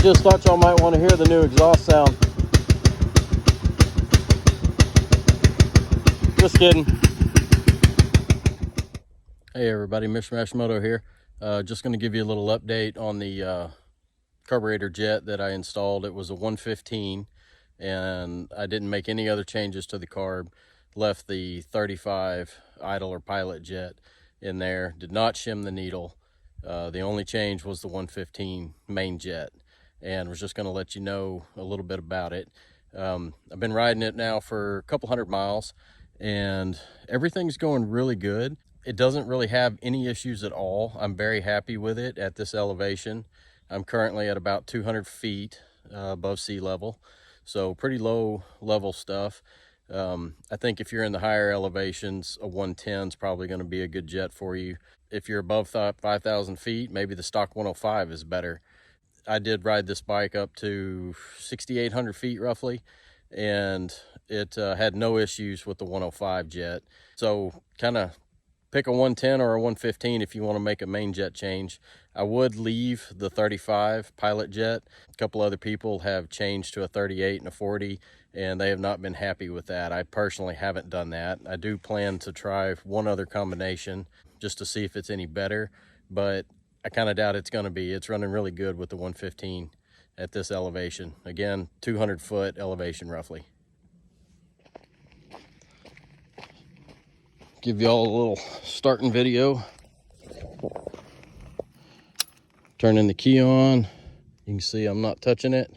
just thought y'all might want to hear the new exhaust sound. Just kidding. Hey everybody, Mishmash Moto here. Just going to give you a little update on the carburetor jet that I installed. It was a 115 and I didn't make any other changes to the carb. Left the 35 idle or pilot jet in there. Did not shim the needle. The only change was the 115 main jet, and was just going to let you know a little bit about it. I've been riding it now for a couple hundred miles and everything's going really good. It doesn't really have any issues at all. I'm very happy with it at this elevation. I'm currently at about 200 feet above sea level, so pretty low level stuff. I think if you're in the higher elevations, a 110 is probably going to be a good jet for you. If you're above 5,000 feet, maybe the stock 105 is better. I did ride this bike up to 6,800 feet roughly, and it had no issues with the 105 jet. So kind of pick a 110 or a 115 if you want to make a main jet change. I would leave the 35 pilot jet. A couple other people have changed to a 38 and a 40, and they have not been happy with that. I personally haven't done that. I do plan to try one other combination just to see if it's any better, but I kind of doubt it's going to be. It's running really good with the 115 at this elevation. Again, 200 foot elevation roughly. Give y'all a little starting video. Turning the key on. You can see I'm not touching it.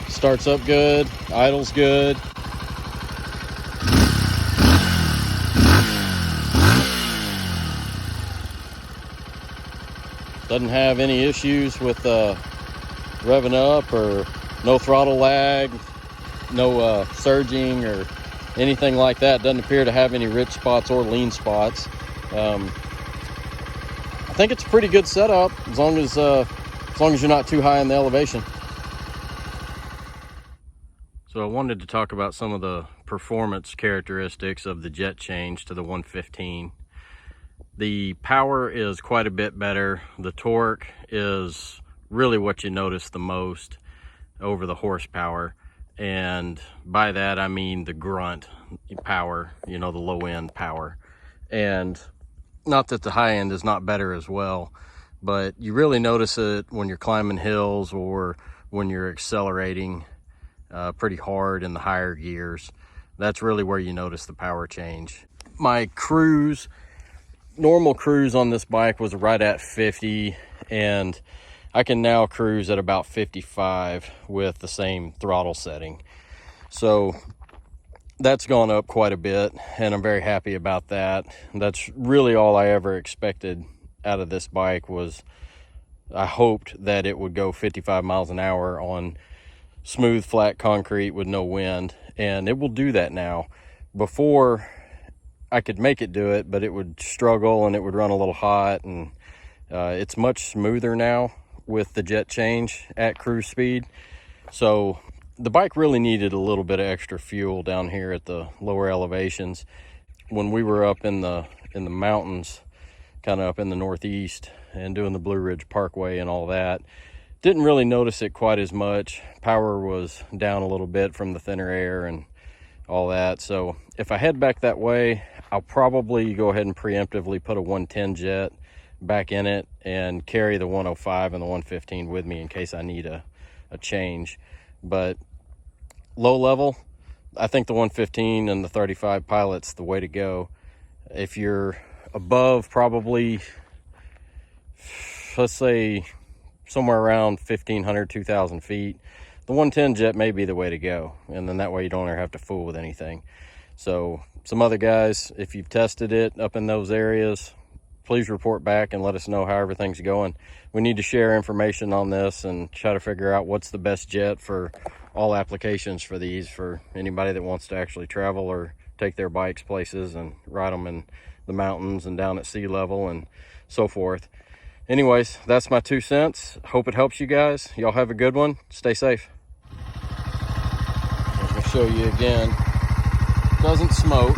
Starts up good, idles good. Doesn't have any issues with revving up, or no throttle lag, no surging or anything like that. Doesn't appear to have any rich spots or lean spots. I think it's a pretty good setup as long as you're not too high in the elevation. So I wanted to talk about some of the performance characteristics of the jet change to the 115. The power is quite a bit better. The torque is really what you notice the most over the horsepower. And by that, I mean the grunt power, you know, the low end power. And not that the high end is not better as well, but you really notice it when you're climbing hills or when you're accelerating pretty hard in the higher gears. That's really where you notice the power change. My cruise, normal cruise on this bike was right at 50, and I can now cruise at about 55 with the same throttle setting. So that's gone up quite a bit, and I'm very happy about that. That's really all I ever expected out of this bike. Was I hoped that it would go 55 miles an hour on smooth, flat concrete with no wind, and it will do that now. Before, I could make it do it, but it would struggle and it would run a little hot, and it's much smoother now with the jet change at cruise speed. So the bike really needed a little bit of extra fuel down here at the lower elevations. When we were up in the mountains, kind of up in the northeast and doing the Blue Ridge Parkway and all that, didn't really notice it quite as much. Power was down a little bit from the thinner air and all that. So if I head back that way, I'll probably go ahead and preemptively put a 110 jet back in it and carry the 105 and the 115 with me in case I need a change. But low level, I think the 115 and the 35 pilot's the way to go. If you're above probably, let's say somewhere around 1,500, 2,000 feet, the 110 jet may be the way to go. And then that way you don't ever have to fool with anything. So some other guys, if you've tested it up in those areas, please report back and let us know how everything's going. We need to share information on this and try to figure out what's the best jet for all applications for these, for anybody that wants to actually travel or take their bikes places and ride them in the mountains and down at sea level and so forth. Anyways, that's my 2 cents. Hope it helps you guys. Y'all have a good one. Stay safe. I'm going to show you again. Doesn't smoke.